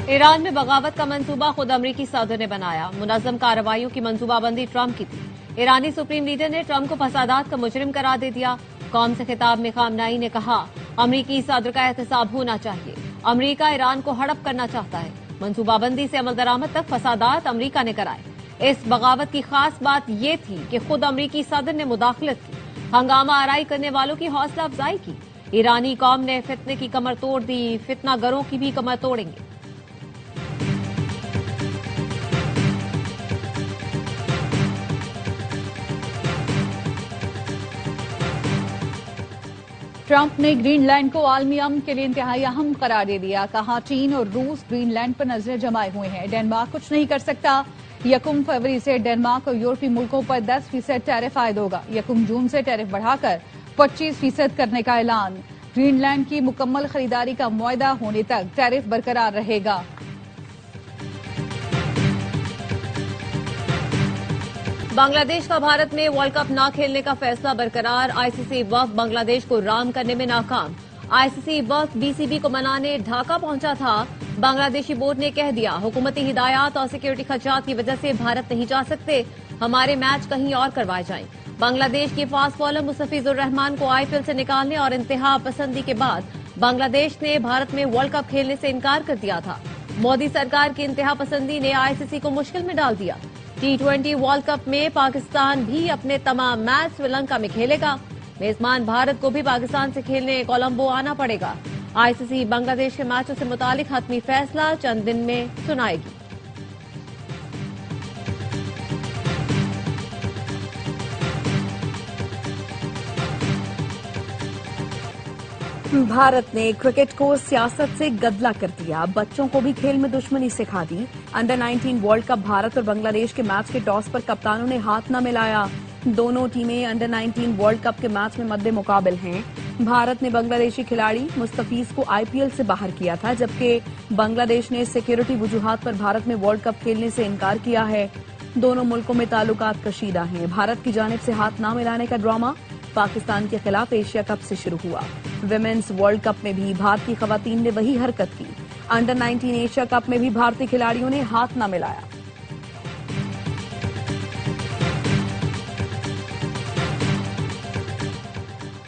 ایران میں بغاوت کا منصوبہ خود امریکی صدر نے بنایا. منظم کارروائیوں کی منصوبہ بندی ٹرمپ کی تھی. ایرانی سپریم لیڈر نے ٹرمپ کو فسادات کا مجرم قرار دے دیا. قوم سے خطاب میں خامنہئی نے کہا امریکی صدر کا احتساب ہونا چاہیے. امریکہ ایران کو ہڑپ کرنا چاہتا ہے. منصوبہ بندی سے عمل درآمد تک فسادات امریکہ نے کرائے. اس بغاوت کی خاص بات یہ تھی کہ خود امریکی صدر نے مداخلت کی. ہنگامہ آرائی کرنے والوں کی حوصلہ افزائی کی. ایرانی قوم نے فتنے کی کمر توڑ دی. فتنہ گروں کی بھی کمر توڑیں گے. ٹرمپ نے گرین لینڈ کو عالمی امن کے لیے انتہائی اہم قرار دے دیا. کہا چین اور روس گرین لینڈ پر نظریں جمائے ہوئے ہیں. ڈنمارک کچھ نہیں کر سکتا. 1 فروری سے ڈنمارک اور یورپی ملکوں پر 10% ٹیرف عائد ہوگا. 1 جون سے ٹیرف بڑھا کر 25% کرنے کا اعلان. گرین لینڈ کی مکمل خریداری کا معاہدہ ہونے تک ٹیرف برقرار رہے گا. بنگلہ دیش کا بھارت میں ورلڈ کپ نہ کھیلنے کا فیصلہ برقرار. آئی سی سی وفد بنگلہ دیش کو رام کرنے میں ناکام. آئی سی سی وفد بی سی بی کو منانے ڈھاکہ پہنچا تھا. بنگلہ دیشی بورڈ نے کہہ دیا حکومتی ہدایات اور سیکیورٹی خدشات کی وجہ سے بھارت نہیں جا سکتے. ہمارے میچ کہیں اور کروائے جائیں. بنگلہ دیش کے فاسٹ بالر مستفیض الرحمان کو آئی پی ایل سے نکالنے اور انتہا پسندی کے بعد بنگلہ دیش نے بھارت میں ورلڈ کپ کھیلنے سے انکار کر دیا تھا. مودی سرکار کی انتہا پسندی نے آئی سی سی کو مشکل میں ڈال دیا. T20 ورلڈ کپ میں پاکستان بھی اپنے تمام میچ سری لنکا میں کھیلے گا. میزبان بھارت کو بھی پاکستان سے کھیلنے کولمبو آنا پڑے گا. آئی سی سی بنگلہ دیش کے میچوں سے متعلق حتمی فیصلہ چند دن میں سنائے گی. بھارت نے کرکٹ کو سیاست سے گدلا کر دیا. بچوں کو بھی کھیل میں دشمنی سکھا دی. انڈر 19 ورلڈ کپ بھارت اور بنگلہ دیش کے میچ کے ٹاس پر کپتانوں نے ہاتھ نہ ملایا. دونوں ٹیمیں انڈر 19 ورلڈ کپ کے میچ میں مد مقابل ہیں. بھارت نے بنگلہ دیشی کھلاڑی مستفیض کو آئی پی ایل سے باہر کیا تھا جبکہ بنگلہ دیش نے سیکیورٹی وجوہات پر بھارت میں ورلڈ کپ کھیلنے سے انکار کیا ہے. دونوں ملکوں میں تعلقات کشیدہ ہیں. بھارت کی جانب سے ہاتھ نہ ملانے کا ڈرامہ پاکستان کے خلاف ایشیا کپ سے شروع ہوا. ویمنز ورلڈ کپ میں بھی بھارتی خواتین نے وہی حرکت کی. انڈر 19 ایشیا کپ میں بھی بھارتی کھلاڑیوں نے ہاتھ نہ ملایا.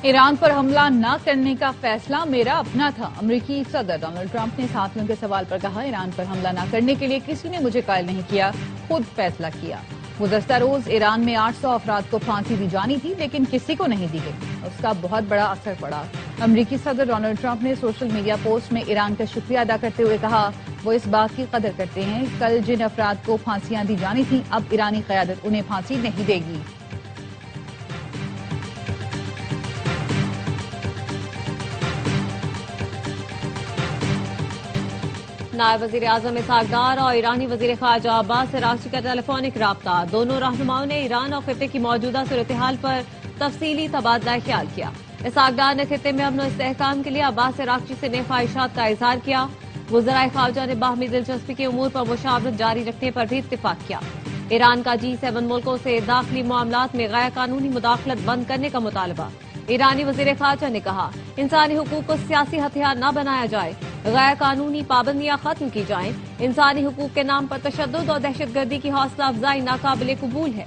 ایران پر حملہ نہ کرنے کا فیصلہ میرا اپنا تھا. امریکی صدر ڈونلڈ ٹرمپ نے ساتھیوں کے سوال پر کہا ایران پر حملہ نہ کرنے کے لیے کسی نے مجھے قائل نہیں کیا, خود فیصلہ کیا. گزشتہ روز ایران میں 800 افراد کو پھانسی دی جانی تھی لیکن کسی کو نہیں دی گئی. اس کا بہت بڑا اثر پڑا. امریکی صدر ڈونلڈ ٹرمپ نے سوشل میڈیا پوسٹ میں ایران کا شکریہ ادا کرتے ہوئے کہا وہ اس بات کی قدر کرتے ہیں کل جن افراد کو پھانسیاں دی جانی تھیں اب ایرانی قیادت انہیں پھانسی نہیں دے گی. نائب وزیر اعظم اسحاق ڈار اور ایرانی وزیر خارجہ عباس عراقچی کا ٹیلی فونک رابطہ. دونوں رہنماؤں نے ایران اور خطے کی موجودہ صورتحال پر تفصیلی تبادلہ خیال کیا. اسحاق ڈار نے خطے میں امن و استحکام کے لیے عباس عراقچی سے نیک خواہشات کا اظہار کیا. وزرائے خارجہ نے باہمی دلچسپی کے امور پر مشاورت جاری رکھنے پر بھی اتفاق کیا. ایران کا G7 ملکوں سے داخلی معاملات میں غیر قانونی مداخلت بند کرنے کا مطالبہ. ایرانی وزیر خارجہ نے کہا انسانی حقوق کو سیاسی ہتھیار نہ بنایا جائے, غیر قانونی پابندیاں ختم کی جائیں. انسانی حقوق کے نام پر تشدد اور دہشت گردی کی حوصلہ افزائی ناقابل قبول ہے.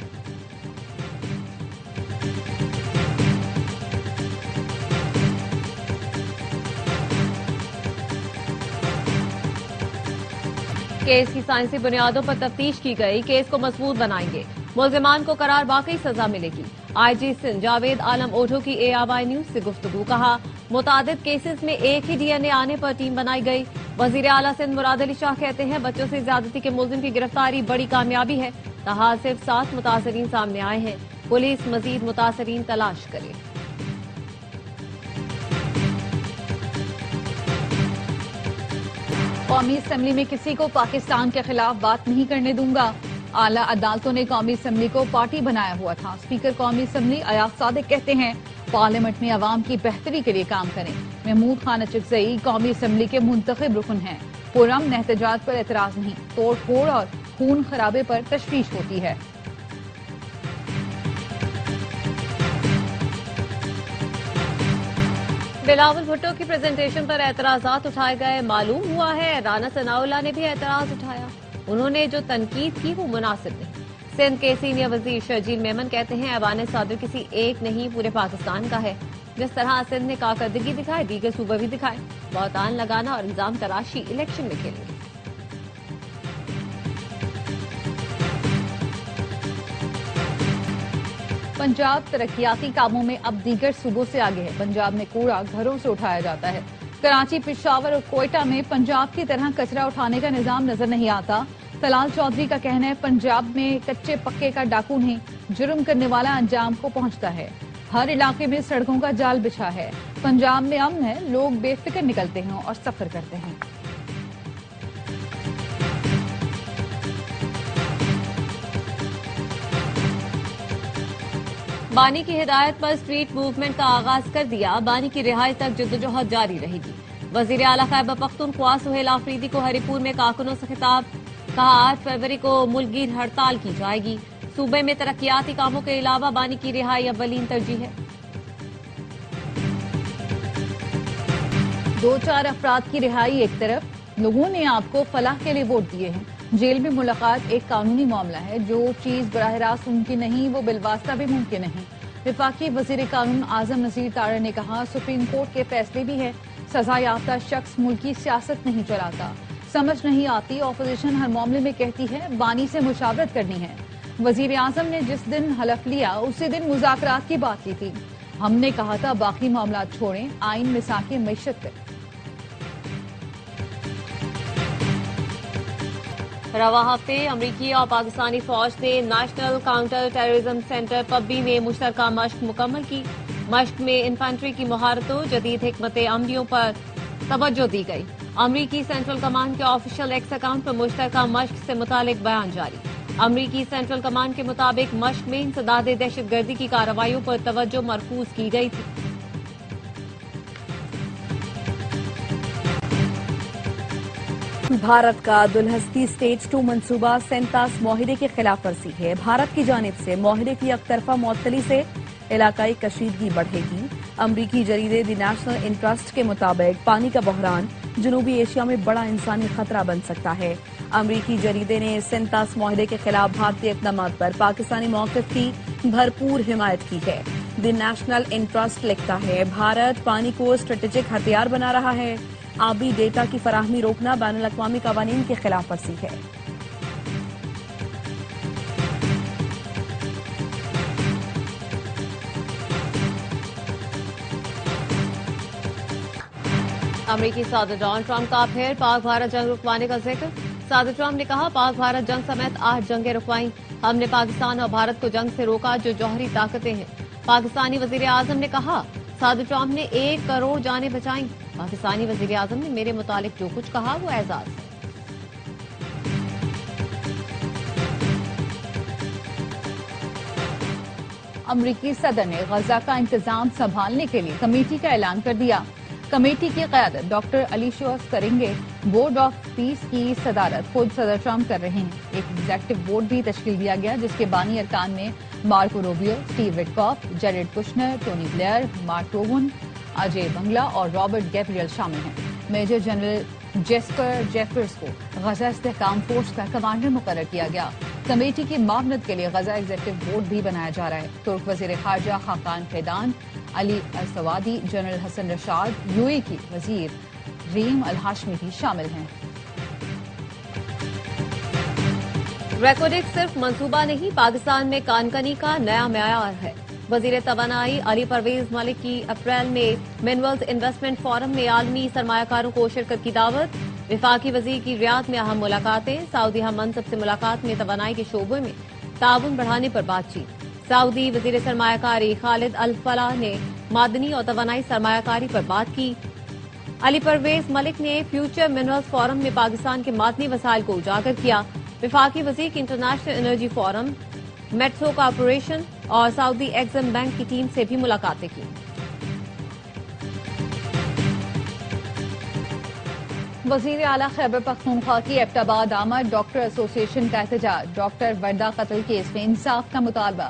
کیس کی سائنسی بنیادوں پر تفتیش کی گئی. کیس کو مضبوط بنائیں گے. ملزمان کو قرار واقعی سزا ملے گی. آئی جی سندھ جاوید عالم اوڈھو کی اے آوائی نیوز سے گفتگو. کہا متعدد کیسز میں ایک ہی ڈی این اے آنے پر ٹیم بنائی گئی. وزیر اعلیٰ سندھ مراد علی شاہ کہتے ہیں بچوں سے زیادتی کے ملزم کی گرفتاری بڑی کامیابی ہے. تاحال صرف 7 متاثرین سامنے آئے ہیں. پولیس مزید متاثرین تلاش کرے. قومی اسمبلی میں کسی کو پاکستان کے خلاف بات نہیں کرنے دوں گا. اعلیٰ عدالتوں نے قومی اسمبلی کو پارٹی بنایا ہوا تھا. اسپیکر قومی اسمبلی ایاز صادق کہتے ہیں پارلیمنٹ میں عوام کی بہتری کے لیے کام کریں. محمود خان اچکزئی قومی اسمبلی کے منتخب رکن ہیں. پرامن احتجاج پر اعتراض نہیں, توڑ پھوڑ اور خون خرابے پر تشویش ہوتی ہے. بلاول بھٹو کی پریزنٹیشن پر اعتراضات اٹھائے گئے. معلوم ہوا ہے رانا ثناءاللہ نے بھی اعتراض اٹھایا. انہوں نے جو تنقید کی وہ مناسب نہیں. سندھ کے سینئر وزیر شرجیل میمن کہتے ہیں ایوان صدر کسی ایک نہیں پورے پاکستان کا ہے. جس طرح سندھ نے کارکردگی دکھائی دیگر صوبے بھی دکھائے. بہتان لگانا اور الزام تراشی الیکشن میں کھیلیں گے. پنجاب ترقیاتی کاموں میں اب دیگر صوبوں سے آگے ہے. پنجاب میں کوڑا گھروں سے اٹھایا جاتا ہے. کراچی، پشاور اور کوئٹہ میں پنجاب کی طرح کچرا اٹھانے کا نظام نظر نہیں آتا. طلال چودھری کا کہنا ہے پنجاب میں کچے پکے کا ڈاکو نہیں، جرم کرنے والا انجام کو پہنچتا ہے. ہر علاقے میں سڑکوں کا جال بچھا ہے. پنجاب میں امن ہے، لوگ بے فکر نکلتے ہیں اور سفر کرتے ہیں. بانی کی ہدایت پر اسٹریٹ موومنٹ کا آغاز کر دیا. بانی کی رہائی تک جدوجہد جاری رہے گی. وزیر اعلیٰ خیبر پختونخوا سہیل آفریدی کو ہری پور میں کارکنوں سے خطاب. کہا 8 فروری کو ملک گیر ہڑتال کی جائے گی. صوبے میں ترقیاتی کاموں کے علاوہ بانی کی رہائی اولین ترجیح ہے. 2-4 افراد کی رہائی ایک طرف، لوگوں نے آپ کو فلاح کے لیے ووٹ دیے ہیں. جیل میں ملاقات ایک قانونی معاملہ ہے. جو چیز براہ راست ممکن نہیں وہ بالواسطہ بھی ممکن نہیں. وفاقی وزیر قانون اعظم نذیر تارڑ نے کہا سپریم کورٹ کے فیصلے بھی ہیں. سزا یافتہ شخص ملکی سیاست نہیں چلاتا. سمجھ نہیں آتی اپوزیشن ہر معاملے میں کہتی ہے بانی سے مشاورت کرنی ہے. وزیر اعظم نے جس دن حلف لیا اسی دن مذاکرات کی بات کی تھی. ہم نے کہا تھا باقی معاملات چھوڑیں، آئین مساق معیشت پہ. رواں ہفتے امریکی اور پاکستانی فوج نے national counter terrorism centre Pabbi میں مشترکہ مشق مکمل کی. مشق میں انفینٹری کی مہارتوں، جدید حکمت عملیوں پر توجہ دی گئی. امریکی سینٹرل کمانڈ کے آفیشیل ایکس اکاؤنٹ پر مشترکہ مشق سے متعلق بیان جاری. امریکی سینٹرل کمانڈ کے مطابق مشق میں انسداد دہشت گردی کی کارروائیوں پر توجہ مرکوز کی گئی تھی. بھارت کا دلہستی سٹیج 2 منصوبہ سینتاس معاہدے کی خلاف ورزی ہے. بھارت کی جانب سے معاہدے کی یک طرفہ معطلی سے علاقائی کشیدگی بڑھے گی. امریکی جریدے دی نیشنل انٹرسٹ کے مطابق پانی کا بحران جنوبی ایشیا میں بڑا انسانی خطرہ بن سکتا ہے. امریکی جریدے نے سینتاس معاہدے کے خلاف بھارتی اقدامات پر پاکستانی موقف کی بھرپور حمایت کی ہے. دی نیشنل انٹرسٹ لکھتا ہے بھارت پانی کو اسٹریٹجک ہتھیار بنا رہا ہے. آبی ڈیٹا کی فراہمی روکنا بین الاقوامی قوانین کی خلاف ورزی ہے. امریکی صدر ڈونلڈ ٹرمپ کا پھر پاک بھارت جنگ رکوانے کا ذکر. صدر ٹرمپ نے کہا پاک بھارت جنگ سمیت 8 جنگیں رکوائیں. ہم نے پاکستان اور بھارت کو جنگ سے روکا جو جوہری طاقتیں ہیں. پاکستانی وزیر اعظم نے کہا صدر ٹرمپ نے 1 کروڑ جانیں بچائیں. پاکستانی وزیر اعظم نے میرے متعلق جو کچھ کہا وہ اعزاز ہے. امریکی صدر نے غزہ کا انتظام سنبھالنے کے لیے کمیٹی کا اعلان کر دیا. کمیٹی کی قیادت ڈاکٹر علی شوس کریں گے. بورڈ آف پیس کی صدارت خود صدر ٹرمپ کر رہے ہیں. ایک ایگزیکٹو بورڈ بھی تشکیل دیا گیا جس کے بانی ارکان میں Marco Rubio, Steve Witkoff, Jared Kushner, Tony Blair, Marc Rowan, Ajay Banga اور رابرٹ گیبریل شامل ہیں. میجر جنرل جیسپر جیفرز کو غزہ استحکام فورس کا کمانڈر مقرر کیا گیا. کمیٹی کی معاونت کے لیے غزہ ایگزیکٹو بورڈ بھی بنایا جا رہا ہے. ترک وزیر خارجہ Hakan Fidan Ali al Thawadi, general Hassan Rashad, U A کی وزیر ریم الہاشمی بھی شامل ہیں. ریکارڈک صرف منصوبہ نہیں پاکستان میں کانکنی کا نیا معیار ہے. وزیر توانائی علی پرویز ملک کی اپریل میں منرلز انویسٹمنٹ فورم میں عالمی سرمایہ کاروں کو شرکت کی دعوت. وفاقی وزیر کی ریاض میں اہم ملاقاتیں. سعودی ہم منصب سے ملاقات میں توانائی کے شعبے میں تعاون بڑھانے پر بات چیت. سعودی وزیر سرمایہ کاری خالد الفلاح نے معدنی اور توانائی سرمایہ کاری پر بات کی. علی پرویز ملک نے فیوچر منرلز فورم میں پاکستان کے معدنی وسائل کو اجاگر کیا. وفاقی وزیر کی انٹرنیشنل انرجی فورم، میٹسو کارپوریشن اور سعودی ایگزم بینک کی ٹیم سے بھی ملاقاتیں کی. وزیر اعلیٰ خیبر پختونخوا کی ایبٹ آباد آمد. ڈاکٹر ایسوسی ایشن کا احتجاج. ڈاکٹر وردہ قتل کیس میں انصاف کا مطالبہ.